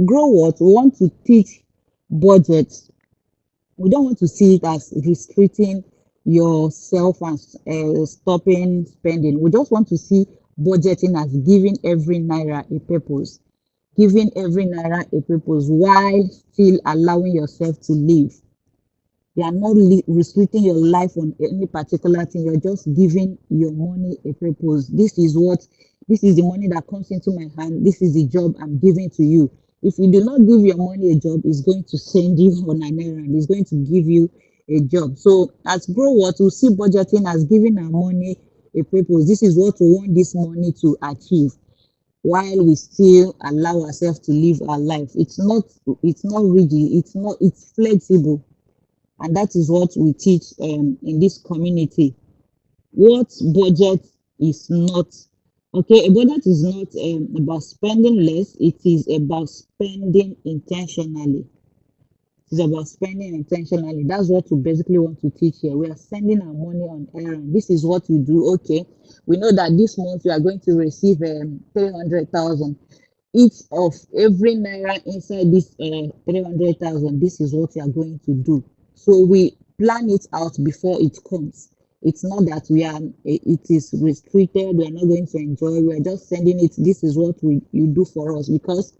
Grow what? We want to teach budget. We don't want to see it as restricting yourself and stopping spending. We just want to see budgeting as giving every naira a purpose, giving every naira a purpose while still allowing yourself to live. You are not restricting your life on any particular thing. You're just giving your money a purpose. This is the money that comes into my hand. This is the job I'm giving to you. If you do not give your money a job, it's going to send you on an errand. It's going to give you a job. So as Grow What, we see budgeting as giving our money a purpose. This is what we want this money to achieve while we still allow ourselves to live our life. It's not rigid, it's flexible, and that is what we teach in this community. What budget is not. Okay, a budget is not about spending less, it is about spending intentionally. It's about spending intentionally. That's what we basically want to teach here. We are sending our money on errand. This is what you do. Okay, we know that this month you are going to receive 300,000. Each of every naira inside this 300,000, this is what you are going to do. So we plan it out before it comes. It's not that it is restricted. We are not going to enjoy. We are just sending it. This is what you do for us because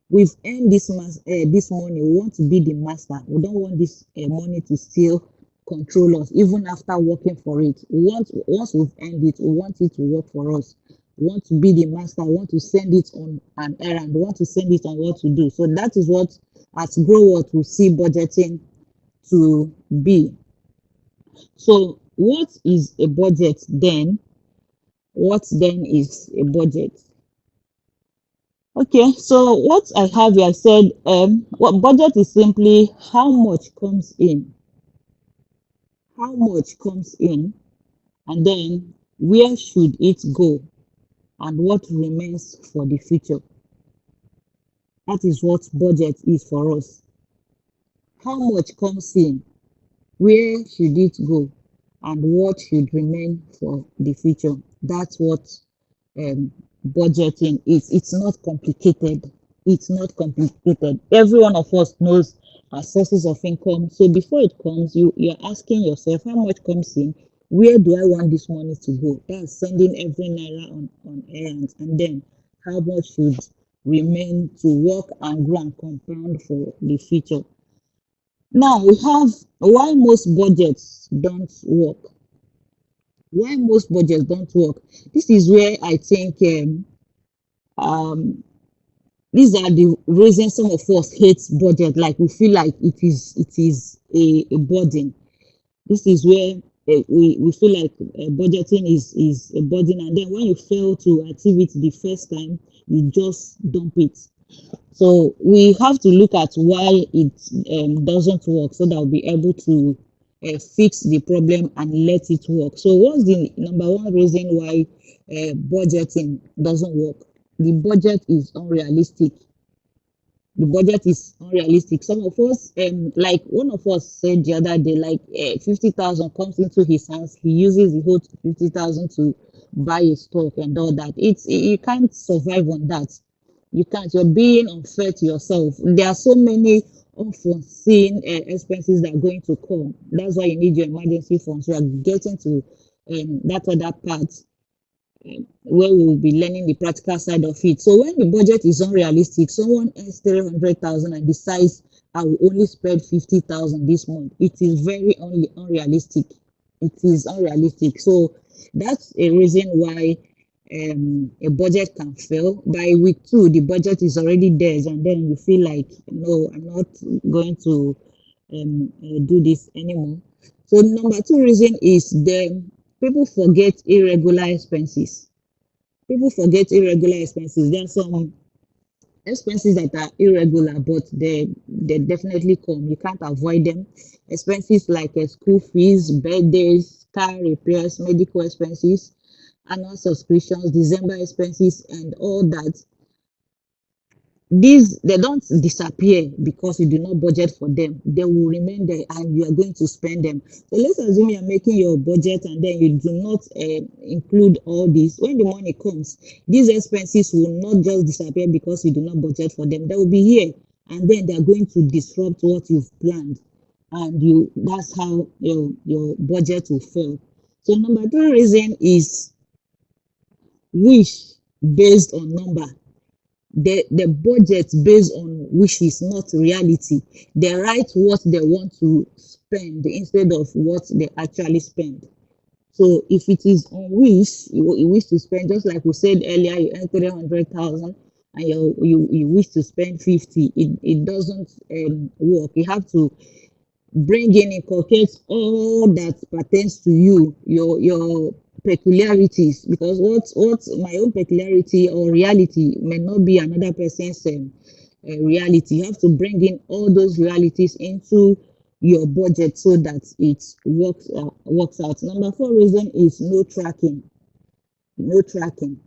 we've earned this money. We want to be the master. We don't want this money to still control us, even after working for it. Once we've earned it, we want it to work for us. We want to be the master. We want to send it on an errand. We want to send it on what to do. So that is what, at Grow What, we see budgeting to be. So what is a budget then? What then is a budget? Okay, so what I have here, I said, what budget is simply how much comes in, and then where should it go, and what remains for the future. That is what budget is for us. How much comes in, where should it go, and what should remain for the future. That's what um, budgeting is. It's not complicated. It's not complicated. Every one of us knows our sources of income. So before it comes, you're asking yourself how much comes in, where do I want this money to go? That's sending every naira on errands. And then how much should remain to work and grow and compound for the future. Now we have why most budgets don't work. Why most budgets don't work. This is where I think um, these are the reasons some of us hate budget. Like we feel like it is a burden. This is where we feel like budgeting is a burden, and then when you fail to achieve it the first time, you just dump it. So we have to look at why it doesn't work so that we'll be able to fix the problem and let it work. So what's the number one reason why budgeting doesn't work? The budget is unrealistic. The budget is unrealistic. Some of us, like one of us said the other day, like 50,000 comes into his hands, he uses the whole 50,000 to buy a stock and all that. You can't survive on that. You can't. You're being unfair to yourself. There are so many unforeseen expenses that are going to come. That's why you need your emergency funds. You are getting to that other part where we will be learning the practical side of it. So when the budget is unrealistic, someone earns 300,000 and decides I will only spend 50,000 this month. It is very unrealistic. It is unrealistic. So that's a reason why a budget can fail. By week two, the budget is already there, and then you feel like, no, I'm not going to do this anymore. So number two reason is people forget irregular expenses. People forget irregular expenses. There are some expenses that are irregular, but they definitely come. You can't avoid them. Expenses like school fees, birthdays, car repairs, medical expenses, annual subscriptions, December expenses, and all that. these, they don't disappear because you do not budget for them. They will remain there and you are going to spend them. So let's assume you are making your budget and then you do not include all this. When the money comes, these expenses will not just disappear because you do not budget for them. They will be here and then they are going to disrupt what you've planned, and that's how your budget will fail. So number three reason is wish based on number. The budget based on wishes, not reality. They write what they want to spend instead of what they actually spend. So if it is on wish, you wish to spend, just like we said earlier, you earn 300,000 and you wish to spend 50, it doesn't work. You have to bring in, inculcate all that pertains to you, your peculiarities, because what my own peculiarity or reality may not be another person's reality. You have to bring in all those realities into your budget so that it works out. Number four reason is no tracking. No tracking.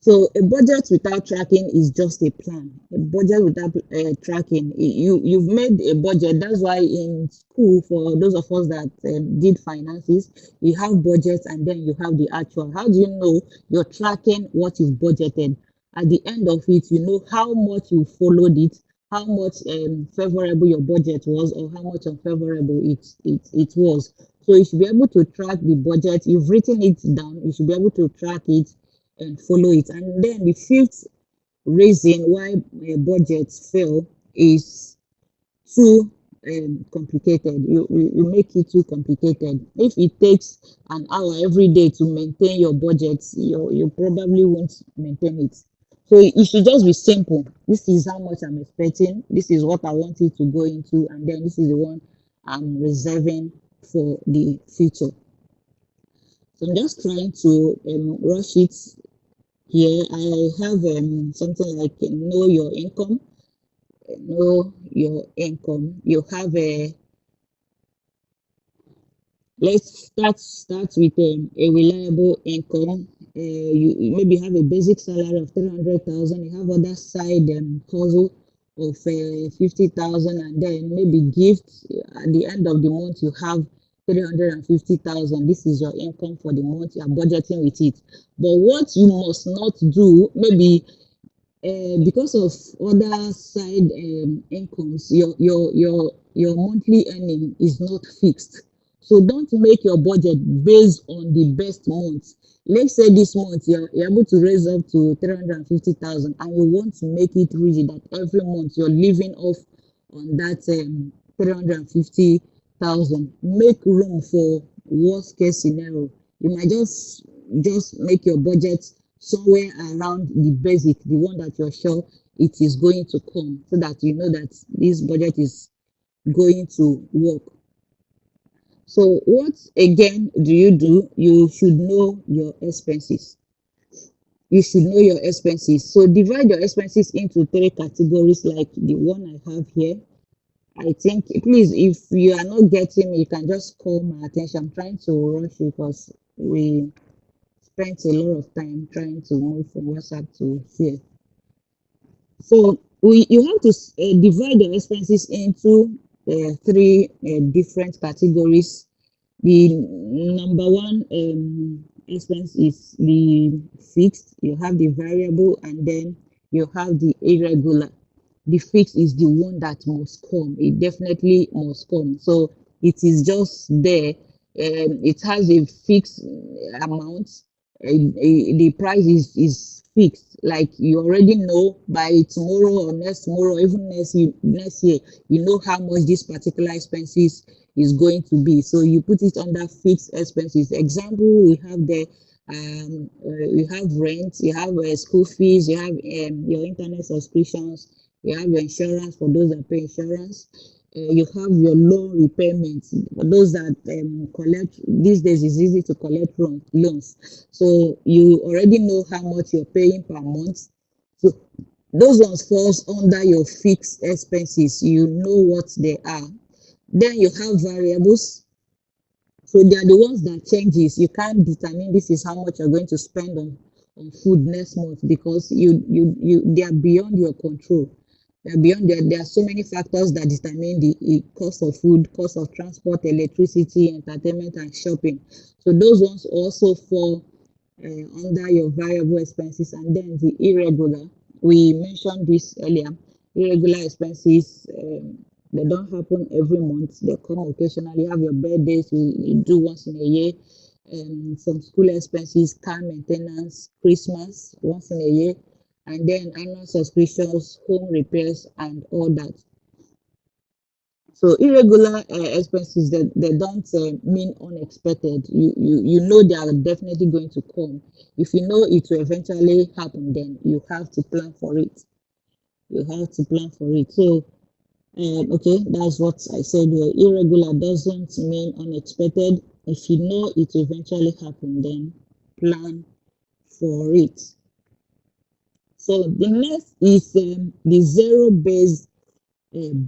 So a budget without tracking is just a plan. A budget without tracking, you've made a budget. That's why in school, for those of us that did finances, you have budgets and then you have the actual. How do you know you're tracking what you've budgeted? At the end of it, you know how much you followed it, how much favorable your budget was, or how much unfavorable it was. So you should be able to track the budget. You've written it down. You should be able to track it and follow it. And then the fifth reason why budgets fail is too complicated. You make it too complicated. If it takes an hour every day to maintain your budget, you probably won't maintain it. So it should just be simple. This is how much I'm expecting. This is what I want it to go into, and then this is the one I'm reserving for the future. So I'm just trying to rush it here. I have something like know your income. Know your income. You have a, let's start with a reliable income. You maybe have a basic salary of 300,000. You have other side hustle of 50,000, and then maybe gifts at the end of the month. You have 350,000. This is your income for the month. You are budgeting with it. But what you must not do, maybe because of other side incomes, your monthly earning is not fixed. So don't make your budget based on the best month. Let's say this month you're able to raise up to 350,000 and you want to make it rigid that every month you're living off on that 350,000. Make room for worst case scenario. You might just make your budget somewhere around the basic, the one that you're sure it is going to come, so that you know that this budget is going to work. So what again do? You should know your expenses. You should know your expenses. So divide your expenses into three categories like the one I have here. I think, please, if you are not getting me, you can just call my attention. I'm trying to rush because we spent a lot of time trying to move from WhatsApp to here. So you have to divide your expenses into three different categories. The number one expense is the fixed. You have the variable, and then you have the irregular. The fixed is the one that must come. It definitely must come. So it is just there. It has a fixed amount. The price is fixed. Like you already know by tomorrow or next tomorrow, even next year, you know how much this particular expenses is going to be. So you put it under fixed expenses. Example, we have the you have rent, you have school fees, you have your internet subscriptions, you have your insurance for those that pay insurance. You have your loan repayments. For those that collect, these days it's easy to collect loans. So you already know how much you're paying per month. So those ones falls under your fixed expenses. You know what they are. Then you have variables. So they are the ones that changes. You can't determine this is how much you're going to spend on food next month because you they are beyond your control. They're beyond there are so many factors that determine the cost of food, cost of transport, electricity, entertainment, and shopping. So those ones also fall under your variable expenses. And then the irregular, we mentioned this earlier. Irregular expenses, they don't happen every month. They come occasionally. You have your birthdays, you do once in a year. Some school expenses, car maintenance, Christmas once in a year, and then annual subscriptions, home repairs, and all that. So irregular expenses they don't mean unexpected. You know they are definitely going to come. If you know it will eventually happen, then you have to plan for it. You have to plan for it. So okay, that's what I said here. Irregular doesn't mean unexpected. If you know it will eventually happen, then plan for it. So the next is the zero-based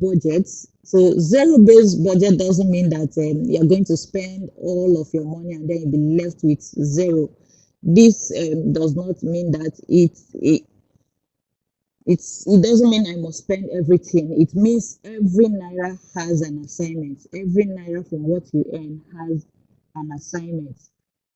budgets. So zero-based budget doesn't mean that you're going to spend all of your money and then you'll be left with zero. This does not mean that it doesn't mean I must spend everything. It means every naira has an assignment. Every naira from what you earn has an assignment.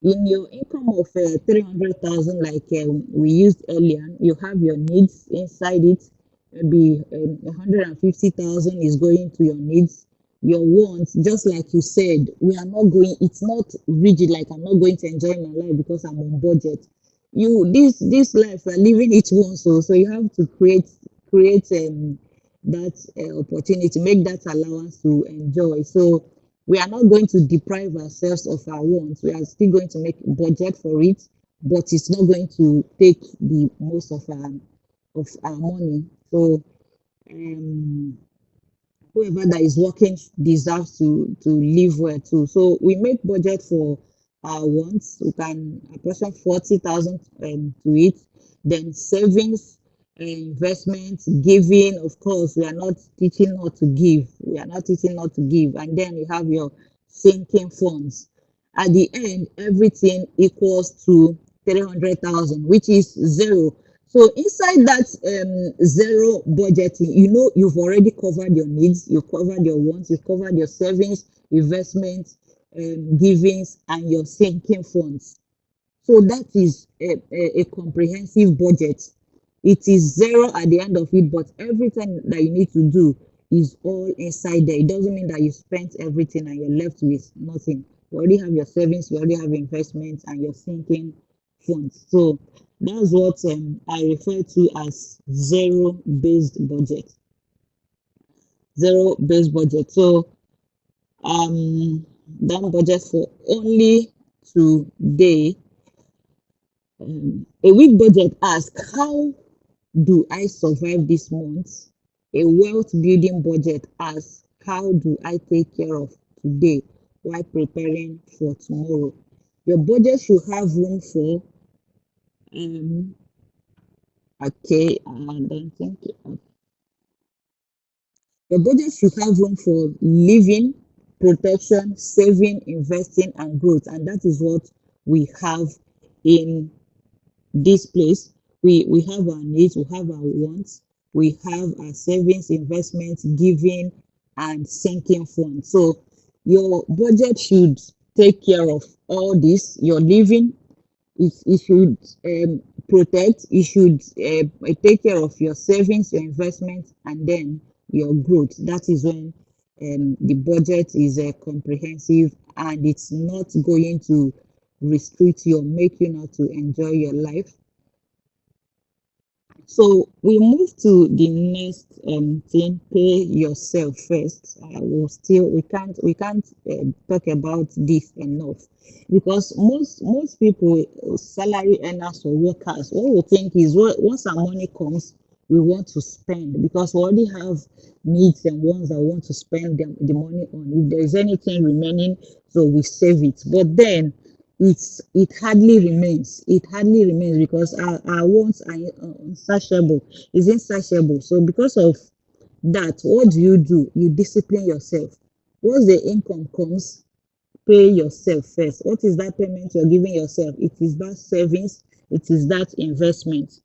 In your income of 300,000, like we used earlier, you have your needs inside it. Maybe 150,000 is going to your needs. Your wants, just like you said, we are not going, it's not rigid, like I'm not going to enjoy my life because I'm on budget. This life we're living it once, so you have to create that opportunity, make that allowance to enjoy. So we are not going to deprive ourselves of our wants. We are still going to make budget for it, but it's not going to take the most of our money. So um whoever that is working deserves to live well too. So we make budget for our wants. We can apportion 40,000 to it. Then savings, investments, giving. Of course, we are not teaching not to give. We are not teaching not to give. And then you have your sinking funds. At the end, everything equals to 300,000, which is zero. So inside that zero budgeting, you know you've already covered your needs, you've covered your wants, you've covered your savings, investments, givings, and your sinking funds. So that is a comprehensive budget. It is zero at the end of it, but everything that you need to do is all inside there. It doesn't mean that you spent everything and you're left with nothing. You already have your savings, you already have investments, and your sinking funds. So that's what I refer to as zero-based budget. Zero-based budget. So done budget for only today. A week budget asks, how do I survive this month? A wealth building budget asks, how do I take care of today while preparing for tomorrow? Your budget should have room for okay, I don't think your budget should have room for living, protection, saving, investing, and growth, and that is what we have in this place. We have our needs, we have our wants, we have our savings, investments, giving, and sinking funds. So your budget should take care of all this. Your living, it should protect, it should take care of your savings, your investments, and then your growth. That is when the budget is comprehensive and it's not going to restrict you or make you not to enjoy your life. So we move to the next thing, pay yourself first. We can't talk about this enough because most people, salary earners or workers, what we think is once our money comes, we want to spend because we already have needs and wants that we want to spend the money on. If there is anything remaining, so we save it. But then it hardly remains because our wants are insatiable, is insatiable. So because of that, what do? You discipline yourself. Once the income comes, pay yourself first. What is that payment you're giving yourself? It is that savings, it is that investment.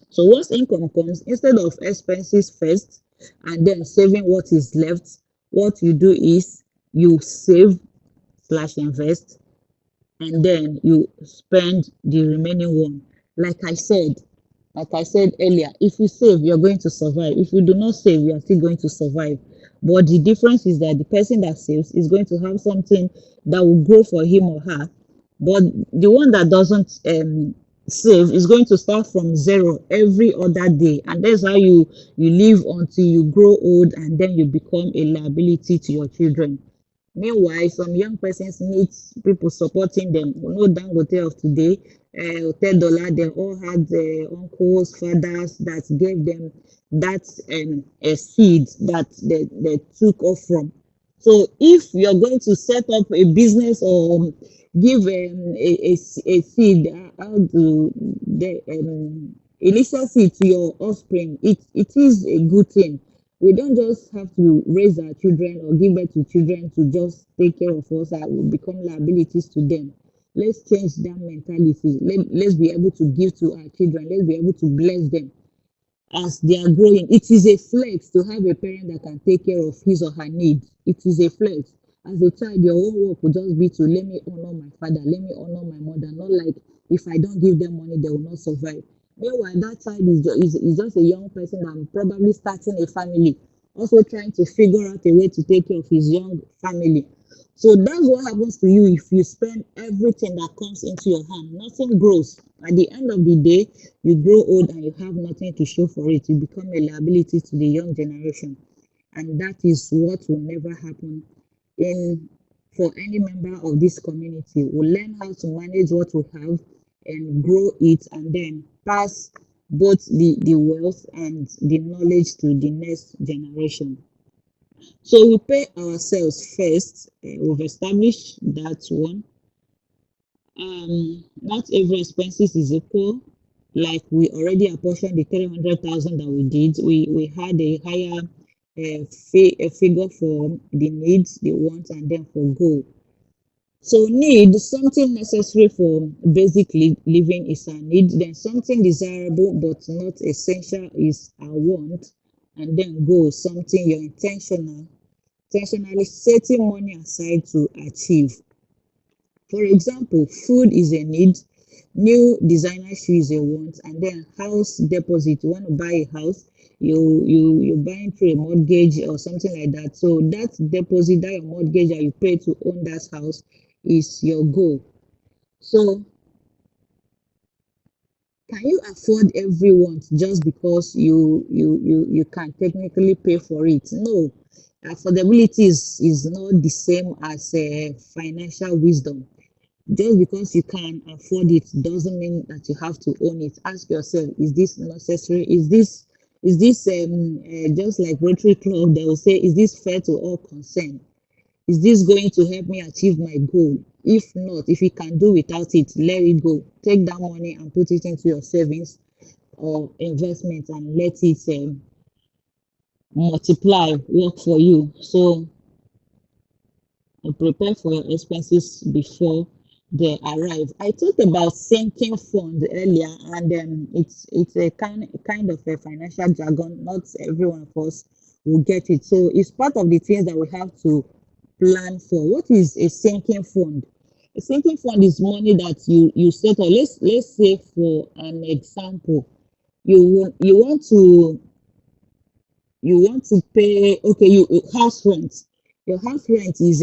So once income comes, instead of expenses first and then saving what is left, what you do is you save slash invest, and then you spend the remaining one. Like I said, like I said earlier, if you save, you're going to survive. If you do not save, you are still going to survive. But the difference is that the person that saves is going to have something that will grow for him or her. But the one that doesn't save is going to start from zero every other day, and that's how you live until you grow old, and then you become a liability to your children. Meanwhile, some young persons need people supporting them. You know, Dangote of today, $10, they all had uncles, fathers that gave them that a seed that they took off from. So if you're going to set up a business or give a seed, how do the initial seed to your offspring, it is a good thing. We don't just have to raise our children or give birth to children to just take care of us and will become liabilities to them. Let's change that mentality. Let's be able to give to our children. Let's be able to bless them as they are growing. It is a flex to have a parent that can take care of his or her needs. It is a flex. As a child, your own work will just be to let me honor my father, let me honor my mother, not like if I don't give them money, they will not survive. Meanwhile, that child is just a young person and probably starting a family, also trying to figure out a way to take care of his young family. So that's what happens to you if you spend everything that comes into your hand. Nothing grows. At the end of the day, you grow old and you have nothing to show for it. You become a liability to the young generation. And that is what will never happen in for any member of this community. We'll learn how to manage what we have and grow it, and then pass both the wealth and the knowledge to the next generation. So we pay ourselves first. We've established that one. Not every expenses is equal. Like we already apportioned the 300,000 that we did. We had a higher a figure for the needs, the wants, and then for goal. So need, something necessary for basic living is a need. Then something desirable but not essential is a want. And then goal, something you're intentionally setting money aside to achieve. For example, food is a need, new designer shoe is a want, and then house deposit. You want to buy a house, you're buying through a mortgage or something like that. So that deposit, that your mortgage that you pay to own that house is your goal. So can you afford every want just because you can technically pay for it? No. Affordability is not the same as financial wisdom. Just because you can afford it doesn't mean that you have to own it. Ask yourself, is this necessary? Is this just like Rotary Club, they will say, is this fair to all concerned? Is this going to help me achieve my goal? If not, if you can do without it, let it go. Take that money and put it into your savings or investment and let it multiply, work for you. So prepare for your expenses before they arrive. I talked about sinking fund earlier, and it's a kind of a financial jargon. Not everyone of us will get it. So it's part of the things that we have to plan for. What is a sinking fund? A sinking fund is money that you set. Or let's say for an example, you want to pay, okay, house rent. Your house rent is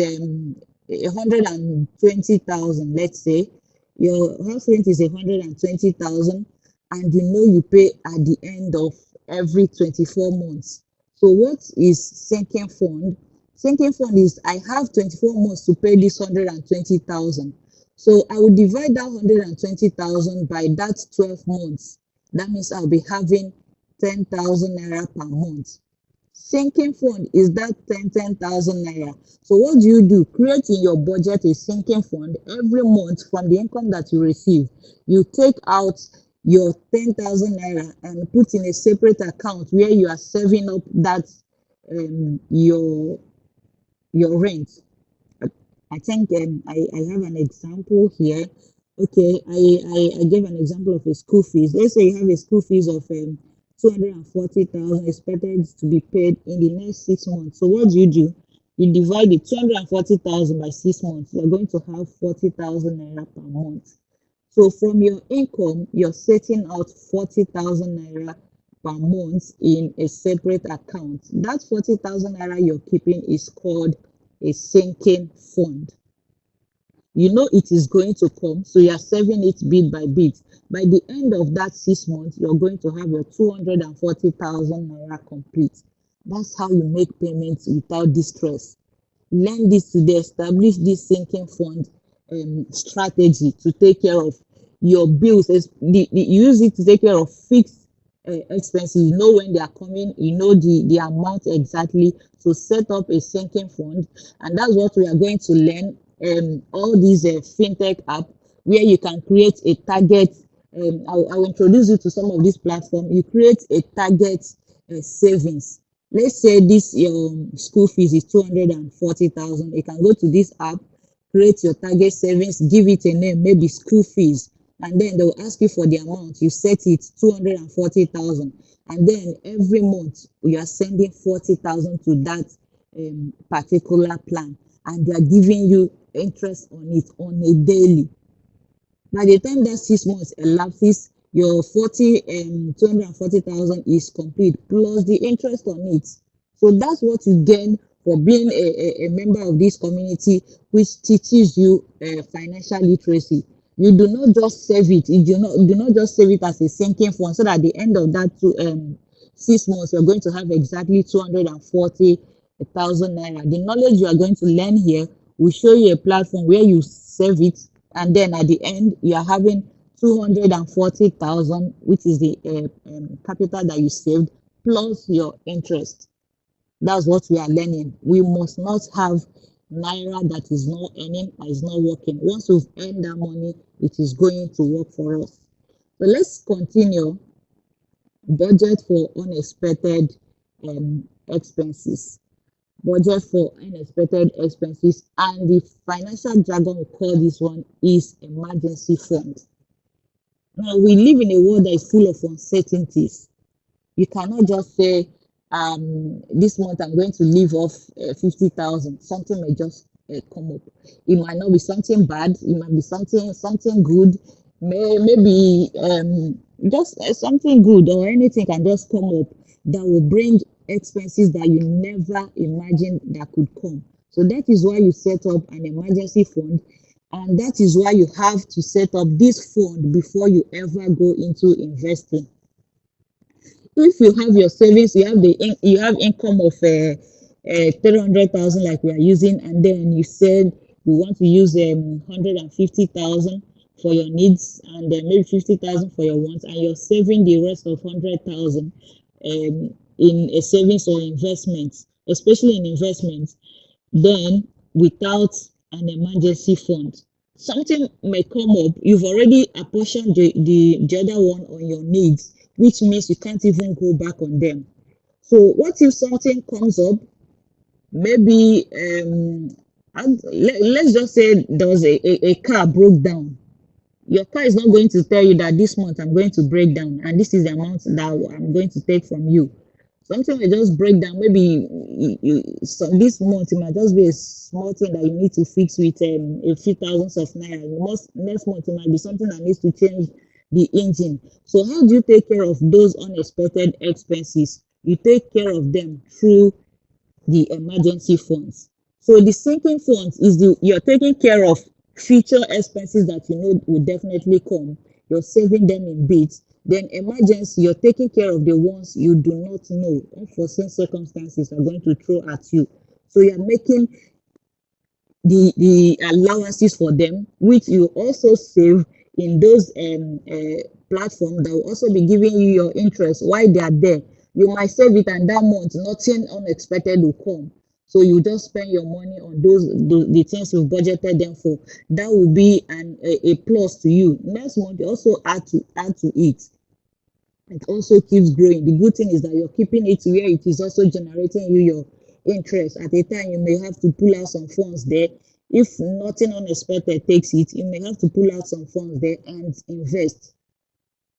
120,000, let's say. Your house rent is 120,000, and you know you pay at the end of every 24 months. So what is sinking fund? Sinking fund is I have 24 months to pay this 120,000. So I will divide that 120,000 by that 12 months. That means I'll be having 10,000 naira per month. Sinking fund is that 10,000 naira. So what do you do? Create in your budget a sinking fund every month from the income that you receive. You take out your 10,000 naira and put in a separate account where you are saving up that your rent. I think I have an example here. Okay, I gave an example of a school fees. Let's say you have a school fees of 240,000 expected to be paid in the next 6 months. So what do? You divide the 240,000 by 6 months. You're going to have 40,000 naira per month. So from your income, you're setting out 40,000 naira per month in a separate account. That 40,000 naira you're keeping is called a sinking fund. You know it is going to come, so you are saving it bit by bit. By the end of that 6 months, you're going to have your 240,000 naira complete. That's how you make payments without distress. Learn this today, establish this sinking fund strategy to take care of your bills. Use it to take care of fixed expenses. You know when they are coming, you know the amount exactly. So set up a sinking fund, and that's what we are going to learn. All these fintech app where you can create a target. I'll introduce you to some of these platforms. You create a target savings. Let's say this your school fees is 240,000. You can go to this app, create your target savings, give it a name, maybe school fees, and then they'll ask you for the amount. You set it 240,000, and then every month you are sending 40,000 to that particular plan, and they are giving you interest on it on a daily. By the time that 6 months elapses, your 240,000 is complete plus the interest on it. So that's what you gain for being a member of this community, which teaches you financial literacy. You do not just save it. You do not just save it as a sinking fund, so that at the end of that 6 months you're going to have exactly 240,000 naira. The knowledge you are going to learn here will show you a platform where you save it, and then at the end you are having 240,000, which is the capital that you saved plus your interest. That's what we are learning. We must not have naira that is not earning, that is not working. Once we've earned that money, it is going to work for us. So let's continue. Budget for unexpected expenses. Budget for unexpected expenses, and the financial jargon we call this one is emergency fund. Now we live in a world that is full of uncertainties. You cannot just say, this month I'm going to leave off 50,000. Something may just come up. It might not be something bad. It might be something good. Maybe just something good, or anything can just come up that will bring expenses that you never imagined that could come. So that is why you set up an emergency fund, and that is why you have to set up this fund before you ever go into investing. If you have your savings, you have income of 300,000 like we are using, and then you said you want to use 150,000 for your needs, and then maybe 50,000 for your wants, and you're saving the rest of 100,000 in a savings or investments, especially in investments. Then without an emergency fund, something may come up. You've already apportioned the other one on your needs, which means you can't even go back on them. So what if something comes up? Maybe let's just say there was a car broke down. Your car is not going to tell you that this month I'm going to break down and this is the amount that I'm going to take from you. Something will just break down. Maybe so this month it might just be a small thing that you need to fix with a few thousands of naira. Next month it might be something that needs to change the engine. So how do you take care of those unexpected expenses? You take care of them through the emergency funds. So the sinking funds is you're taking care of future expenses that you know will definitely come. You're saving them in bits. Then emergency, you're taking care of the ones you do not know unforeseen circumstances are going to throw at you. So you're making the allowances for them, which you also save in those platforms that will also be giving you your interest while they are there. You might save it, and that month nothing unexpected will come. So you just spend your money on the things you've budgeted them for. That will be a plus to you. Next month you also add to it. It also keeps growing. The good thing is that you're keeping it where it is also generating you your interest. At a time, you may have to pull out some funds there. If nothing unexpected takes it, you may have to pull out some funds there and invest,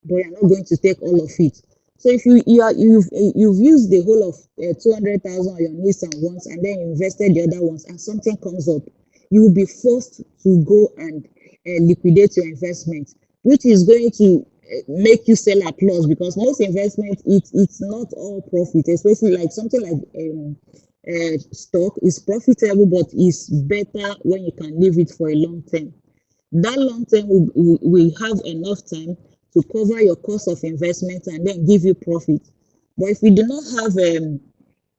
but you're not going to take all of it. So if you've used the whole of 200,000 on your needs and wants, and then you invested the other ones, and something comes up, you will be forced to go and liquidate your investment, which is going to make you sell at loss, because most investment, it's not all profit, especially like something like stock is profitable, but it's better when you can leave it for a long term. That long term will have enough time to cover your cost of investment and then give you profit. But if you do not have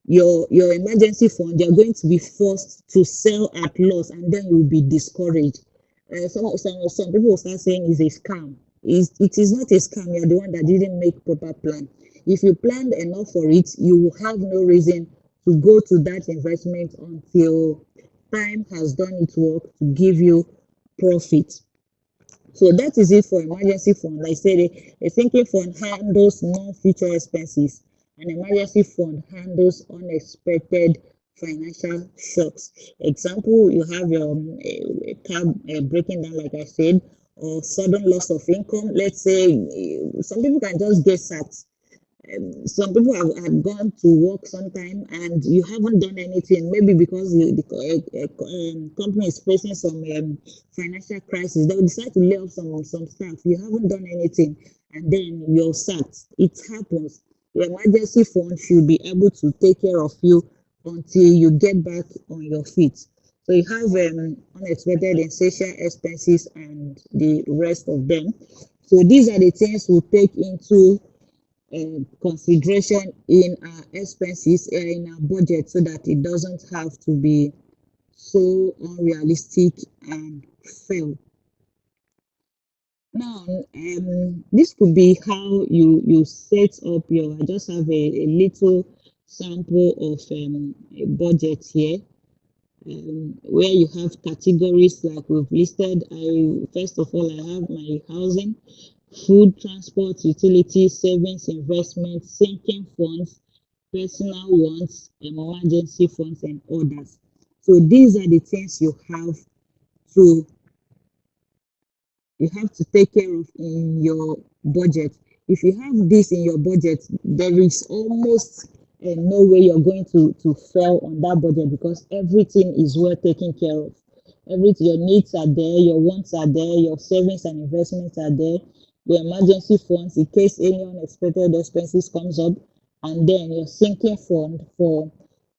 your emergency fund, you're going to be forced to sell at loss, and then you'll be discouraged. Some people will start saying it's a scam. It is not a scam. You're the one that didn't make proper plan. If you planned enough for it, you will have no reason to go to that investment until time has done its work to give you profit. So that is it for emergency fund. Like I said, a sinking fund handles non-future expenses. An emergency fund handles unexpected financial shocks. Example, you have your car breaking down, like I said, or sudden loss of income. Let's say some people can just get sacked. Some people have gone to work sometime and you haven't done anything, maybe because the company is facing some financial crisis. They will decide to lay off some staff. You haven't done anything, and then you're sacked. It happens. Your emergency fund should be able to take care of you until you get back on your feet. So you have unexpected essential expenses and the rest of them. So these are the things we take into consideration in our expenses, in our budget, so that it doesn't have to be so unrealistic and fail. Now, this could be how you set up your. I just have a little sample of a budget here, where you have categories like we've listed. First of all, I have my housing, food, transport, utilities, savings, investment, sinking funds, personal wants, emergency funds, and others. So these are the things to you have to take care of in your budget. If you have this in your budget, there is almost no way you're going to fail on that budget, because everything is well taken care of. Everything, your needs are there, your wants are there, your savings and investments are there, your emergency funds in case any unexpected expenses comes up, and then your sinking fund for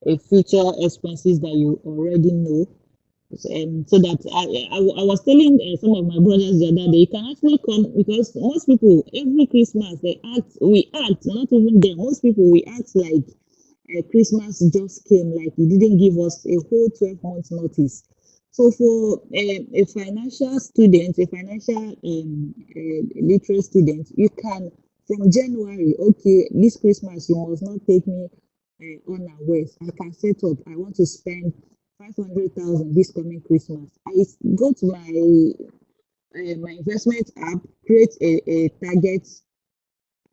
a future expenses that you already know. So that I was telling some of my brothers the other day, you can actually come, because most people every Christmas we act, not even them. Most people we act like Christmas just came, like he didn't give us a whole 12 months notice. So for a financial student, a financial literate student, you can from January, okay, this Christmas you must not take me unawares. I can set up. I want to spend 500,000 this coming Christmas. I go to my investment app, create a target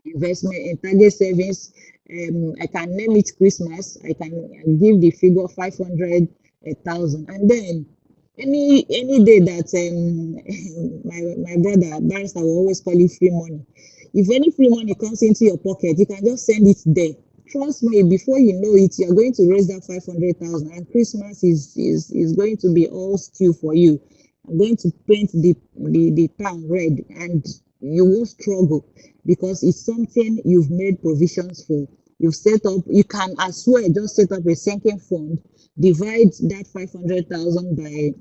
investment and target savings. I can name it Christmas. I can give the figure 500,000, and then any day that my brother barrister will always call it free money. If any free money comes into your pocket, you can just send it there. Trust me, before you know it, you're going to raise that 500,000, and Christmas is going to be all stew for you. I'm going to paint the town red, and you won't struggle, because it's something you've made provisions for. You've set up, you can as well just set up a sinking fund, divide that 500,000 by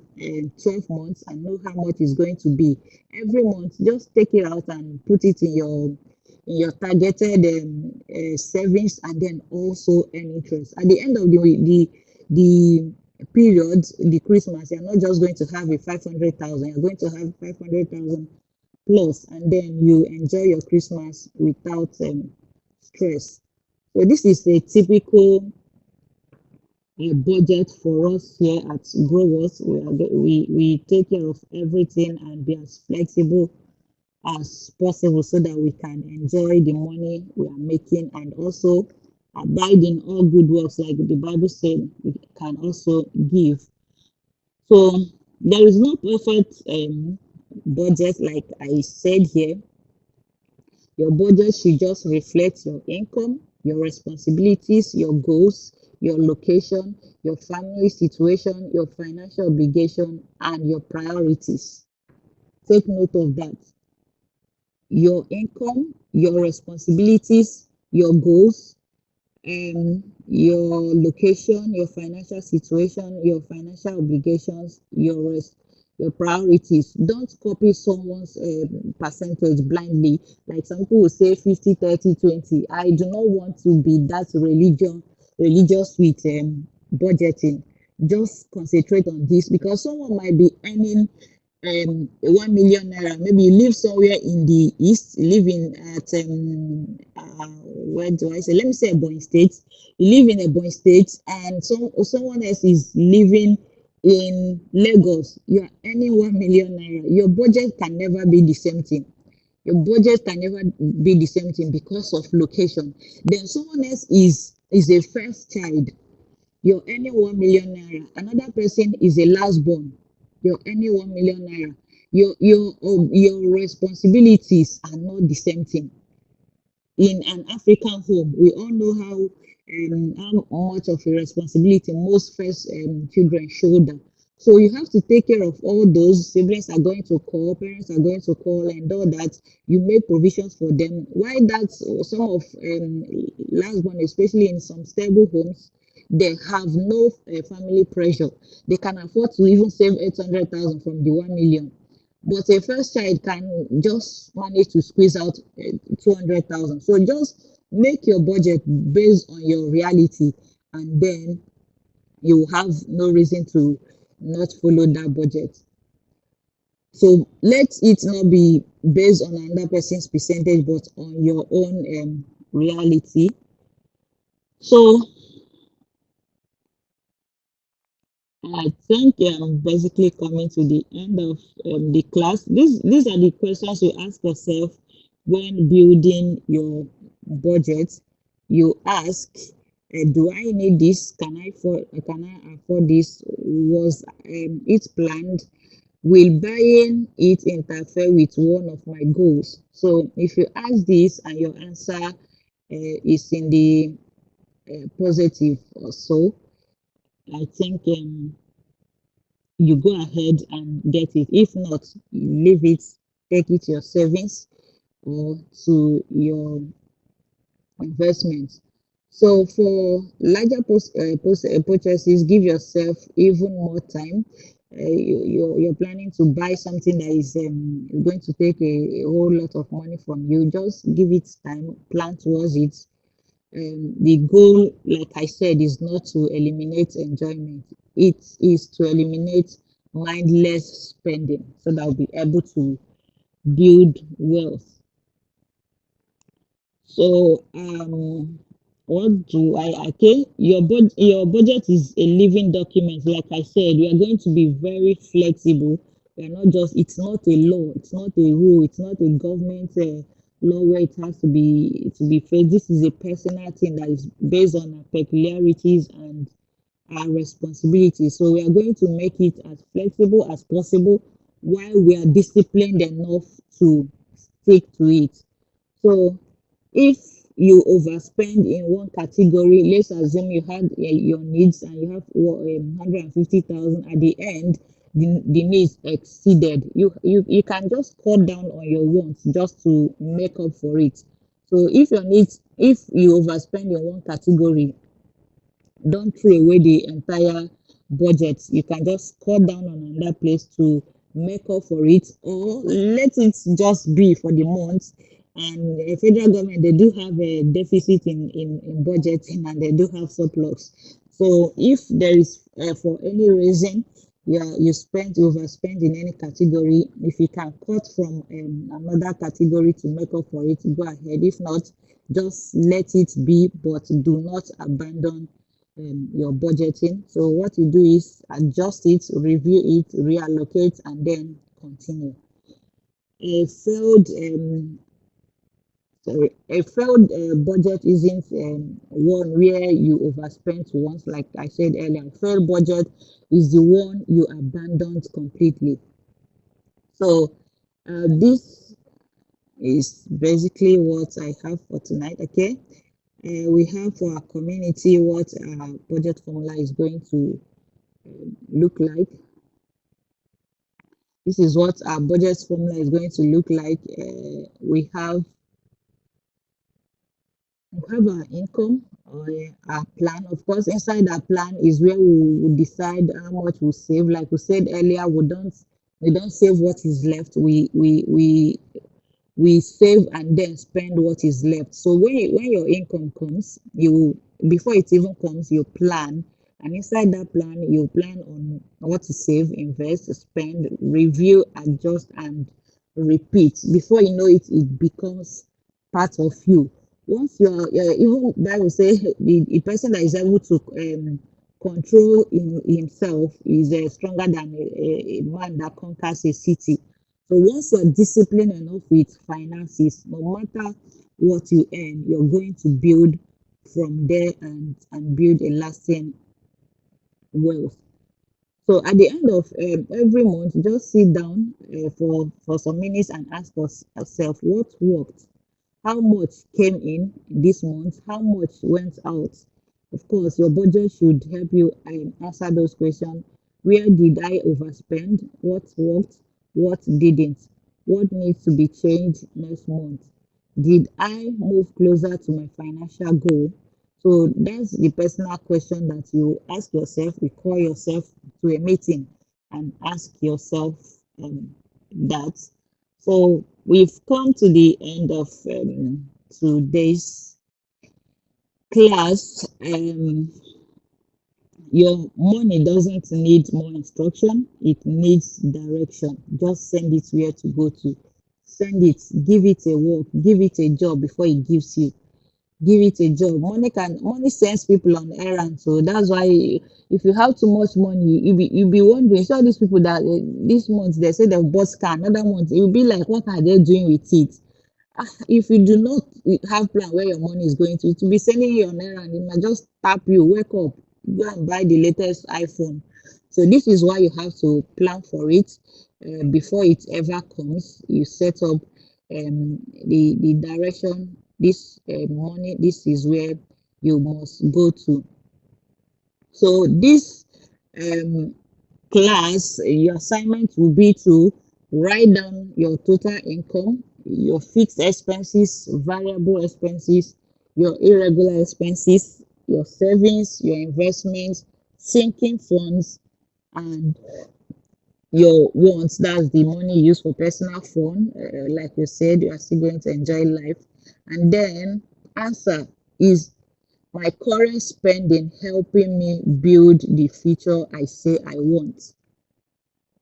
12 months, and know how much it's going to be. Every month, just take it out and put it in your targeted savings, and then also an interest. At the end of the period, the Christmas, you're not just going to have a 500,000, you're going to have 500,000 plus, and then you enjoy your Christmas without stress. So this is a typical budget for us here at Growers. We take care of everything and be as flexible as possible, so that we can enjoy the money we are making, and also abide in all good works, like the Bible said we can also give. So there is no perfect budget, like I said here. Your budget should just reflect your income, your responsibilities, your goals, your location, your family situation, your financial obligation, and your priorities. Take note of that. Your income, your responsibilities, your goals, your location, your financial situation, your financial obligations, your priorities. Don't copy someone's percentage blindly. Like some people will say 50, 30, 20. I do not want to be that religious with budgeting. Just concentrate on this because someone might be earning 1 million naira. Maybe you live somewhere in the east, you live in at where do I say? Let me say Ebonyi State. You live in Ebonyi State, and someone else is living in Lagos. You are earning 1 million naira. Your budget can never be the same thing. Your budget can never be the same thing because of location. Then someone else is a first child. You're earning 1 million naira. Another person is a last born. You're earning 1 million naira. Your responsibilities are not the same thing. In an African home, we all know how much of a responsibility most first children shoulder. So you have to take care of all those. Siblings are going to call, parents are going to call, and all that. You make provisions for them. Why that some of last one, especially in some stable homes, they have no family pressure. They can afford to even save 800,000 from the 1 million. But a first child can just manage to squeeze out 200,000. So just make your budget based on your reality, and then you will have no reason to not follow that budget. So let it not be based on another person's percentage, but on your own reality. So I think I'm basically coming to the end of the class. These are the questions you ask yourself when building your budget. You ask, do I need this? Can I afford this? Was it planned? Will buying it interfere with one of my goals? So if you ask this and your answer is in the positive or so, I think you go ahead and get it. If not, leave it, take it to your savings or to your investments. So for larger purchases, give yourself even more time. You're planning to buy something that is going to take a whole lot of money from you. Just give it time, plan towards it. The goal, like I said, is not to eliminate enjoyment. It is to eliminate mindless spending so that we'll be able to build wealth. So, what do I okay? Your budget is a living document. Like I said, we are going to be very flexible. We are not just. It's not a law. It's not a rule. It's not a government law where it has to be faced. This is a personal thing that is based on our peculiarities and our responsibilities. So we are going to make it as flexible as possible while we are disciplined enough to stick to it. So if you overspend in one category, let's assume you had your needs and you have 150,000 at the end, the needs exceeded. You can just cut down on your wants just to make up for it. So if you overspend in one category, don't throw away the entire budget. You can just cut down on another place to make up for it, or let it just be for the month. And the federal government, they do have a deficit in budgeting, and they do have surplus. So if there is for any reason you overspend in any category, if you can cut from another category to make up for it, go ahead. If not, just let it be, but do not abandon your budgeting. So what you do is adjust it, review it, reallocate, and then continue. A failed So a failed budget isn't one where you overspent once, like I said earlier. Failed budget is the one you abandoned completely. So this is basically what I have for tonight. Okay, we have for our community what our budget formula is going to look like. This is what our budget formula is going to look like. We have our income or our plan. Of course, inside our plan is where we will decide how much we save. Like we said earlier, we don't save what is left. We save and then spend what is left. So when your income comes, you before it even comes, you plan, and inside that plan, you plan on what to save, invest, spend, review, adjust, and repeat. Before you know it, it becomes part of you. Once you're even Bible say the person that is able to control himself is stronger than a man that conquers a city. So once you're disciplined enough with finances, no matter what you earn, you're going to build from there and build a lasting wealth. So at the end of every month, just sit down for some minutes and ask yourself what worked, how much came in this month, how much went out. Of course, your budget should help you answer those questions. Where did I overspend? What worked? What didn't? What needs to be changed next month? Did I move closer to my financial goal? So that's the personal question that you ask yourself. You call yourself to a meeting and ask yourself that. So we've come to the end of today's class. Your money doesn't need more instruction, it needs direction. Just send it where to go to. Send it, give it a work, give it a job before it gives you. Give it a job. Money sends people on errands. So that's why if you have too much money, you be wondering. So these people that this month they say they've bought car, another month you'll be like, what are they doing with it? If you do not have plan where your money is going to, it will be sending you on errand. It might just tap you, wake up, go and buy the latest iPhone. So this is why you have to plan for it before it ever comes. You set up the direction. This money, this is where you must go to. So this um, class, your assignment will be to write down your total income, your fixed expenses, variable expenses, your irregular expenses, your savings, your investments, sinking funds, and your wants. That's the money used for personal fun. Like you said, you are still going to enjoy life. And then answer is my current spending helping me build the future I say I want?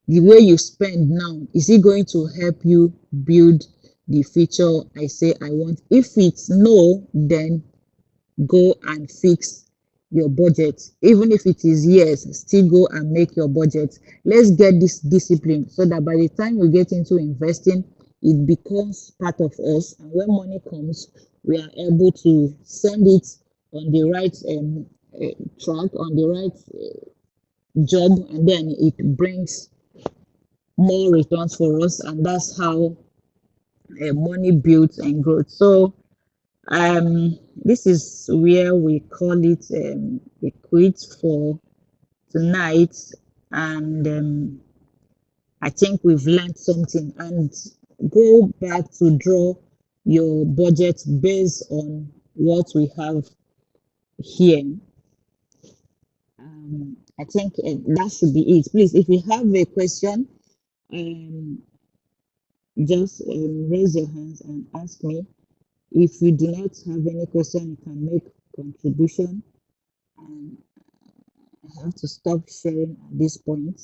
The way you spend now, is it going to help you build the future I say I want? If it's no, then go and fix your budget. Even if it is yes, still go and make your budget. Let's get this discipline so that by the time we get into investing, it becomes part of us. And when money comes, we are able to send it on the right track, on the right job, and then it brings more returns for us. And that's how money builds and grows. So this is where we call it a quit for tonight, and I think we've learned something. And go back to draw your budget based on what we have here. I think that should be it. Please, if you have a question, um, just raise your hands and ask me. If you do not have any question, you can make contribution. And I have to stop sharing at this point.